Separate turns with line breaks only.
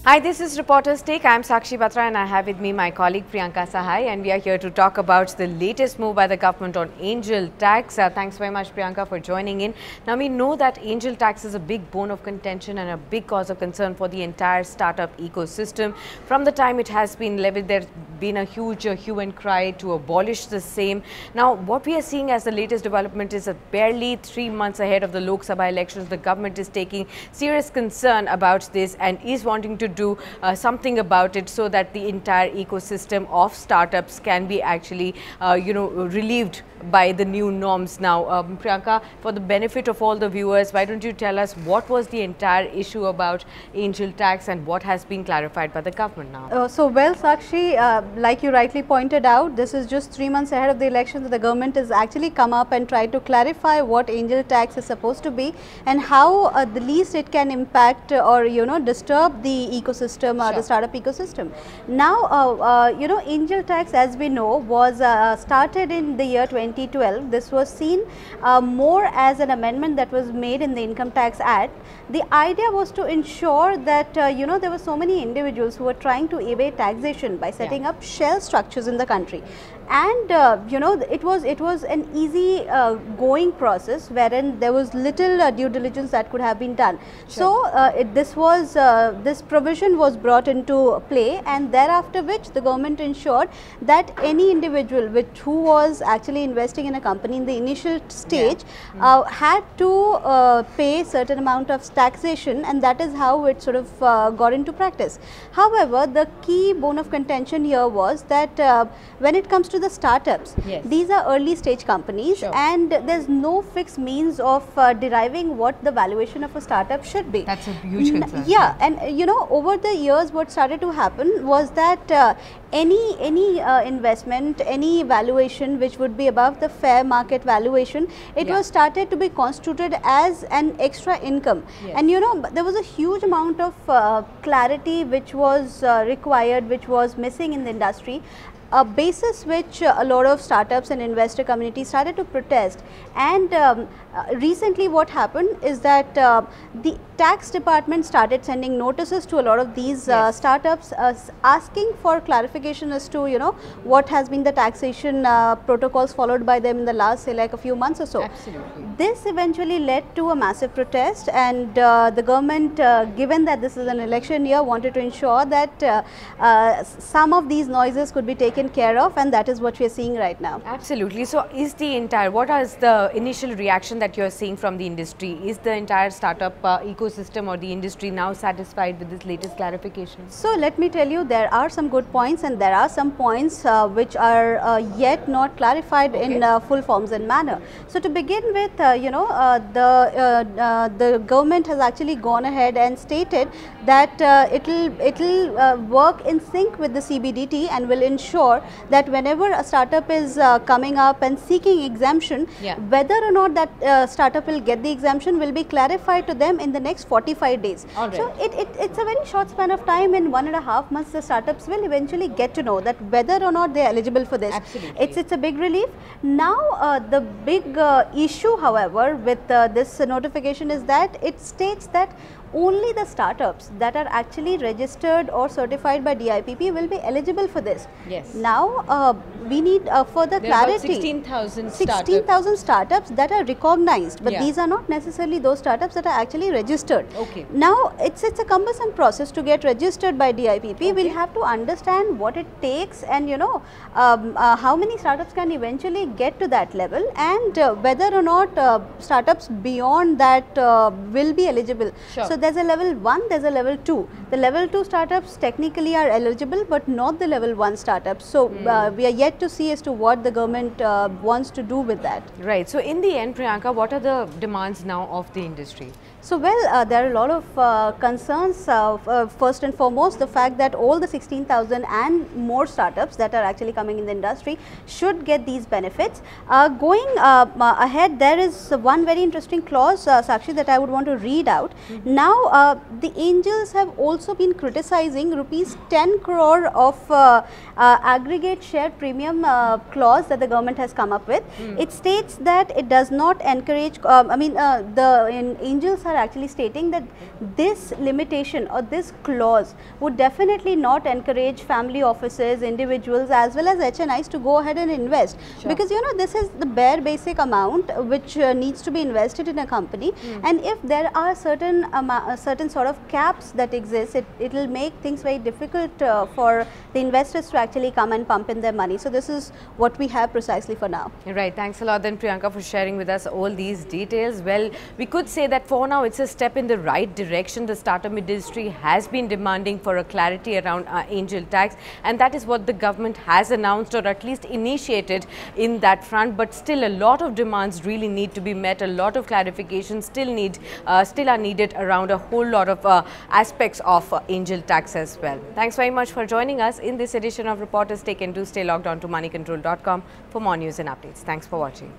Hi, this is Reporter's Take. I am Sakshi Batra and I have with me my colleague Priyanka Sahai, and we are here to talk about the latest move by the government on angel tax. Thanks very much, Priyanka, for joining in. Now, we know that angel tax is a big bone of contention and a big cause of concern for the entire startup ecosystem. From the time it has been levied, there's been a huge hue and cry to abolish the same. Now, what we are seeing as the latest development is that barely 3 months ahead of the Lok Sabha elections, the government is taking serious concern about this and is wanting to do something about it so that the entire ecosystem of startups can be actually, relieved by the new norms now. Priyanka, for the benefit of all the viewers, why don't you tell us what was the entire issue about angel tax and what has been clarified by the government now?
Well, Sakshi, like you rightly pointed out, this is just 3 months ahead of the election that the government has actually come up and tried to clarify what angel tax is supposed to be and how the least it can impact or disturb the ecosystem, the startup ecosystem. Now, angel tax, as we know, was started in the year 2012. This was seen more as an amendment that was made in the Income Tax Act. The idea was to ensure that there were so many individuals who were trying to evade taxation by setting up shell structures in the country, and it was an easy going process wherein there was little due diligence that could have been done. Sure. So this provision was brought into play, and thereafter which the government ensured that any individual who was actually investing in a company in the initial stage had to pay certain amount of taxation, and that is how it sort of got into practice. However, the key bone of contention here was that when it comes to the startups, these are early stage companies, and there's no fixed means of deriving what the valuation of a startup should be.
That's a huge concern.
Yeah, and over the years what started to happen was that any investment, any valuation which would be above the fair market valuation, it was started to be constituted as an extra income. And there was a huge amount of clarity which was required, which was missing in the industry, a basis which a lot of startups and investor community started to protest. And recently what happened is that the tax department started sending notices to a lot of these startups asking for clarification as to what has been the taxation protocols followed by them in the last, say, like a few months or so.
Absolutely.
This eventually led to a massive protest, and the government, given that this is an election year, wanted to ensure that some of these noises could be taken care of, and that is what we are seeing right now.
Absolutely. So, what is the initial reaction that you are seeing from the industry? Is the entire startup ecosystem or the industry now satisfied with this latest clarification? So,
let me tell you, there are some good points and there are some points which are yet not clarified in full forms and manner. So, to begin with, the government has actually gone ahead and stated that it will work in sync with the CBDT and will ensure that whenever a startup is coming up and seeking exemption, whether or not that startup will get the exemption will be clarified to them in the next 45 days. So it's a very short span of time. In 1.5 months, the startups will eventually get to know that whether or not they are eligible for this.
Absolutely.
It's a big relief. Now the big issue, however, with this notification is that it states that only the startups that are actually registered or certified by DIPP will be eligible for this.
Yes.
Now, we need further clarity.
16,000
startups that are recognized, but these are not necessarily those startups that are actually registered.
Okay.
Now, it's a cumbersome process to get registered by DIPP. We'll have to understand what it takes, and how many startups can eventually get to that level, and whether or not startups beyond that will be eligible.
Sure.
So, there's a level 1, there's a level 2. The level 2 startups technically are eligible, but not the level 1 startups. So, we are yet to see as to what the government wants to do with that.
Right. So, in the end, Priyanka, what are the demands now of the industry?
So, well, there are a lot of concerns. First and foremost, the fact that all the 16,000 and more startups that are actually coming in the industry should get these benefits. Going ahead, there is one very interesting clause, Sakshi, that I would want to read out. Now, the angels have also been criticizing rupees 10 crore of aggregate share premium clause that the government has come up with. It states that it does not encourage, the angels are actually stating that this limitation or this clause would definitely not encourage family offices, individuals as well as HNIs to go ahead and invest.
Sure.
Because this is the bare basic amount which needs to be invested in a company, and if there are certain sort of caps that exist, it will make things very difficult for the investors to actually come and pump in their money. So this is what we have precisely for now.
Right. Thanks a lot then, Priyanka, for sharing with us all these details. Well, we could say that for now it's a step in the right direction. The startup industry has been demanding for a clarity around angel tax, and that is what the government has announced or at least initiated in that front. But still, a lot of demands really need to be met. A lot of clarifications still are needed around a whole lot of aspects of angel tax as well. Thanks very much for joining us in this edition of Reporters Take. And do stay logged on to moneycontrol.com for more news and updates. Thanks for watching.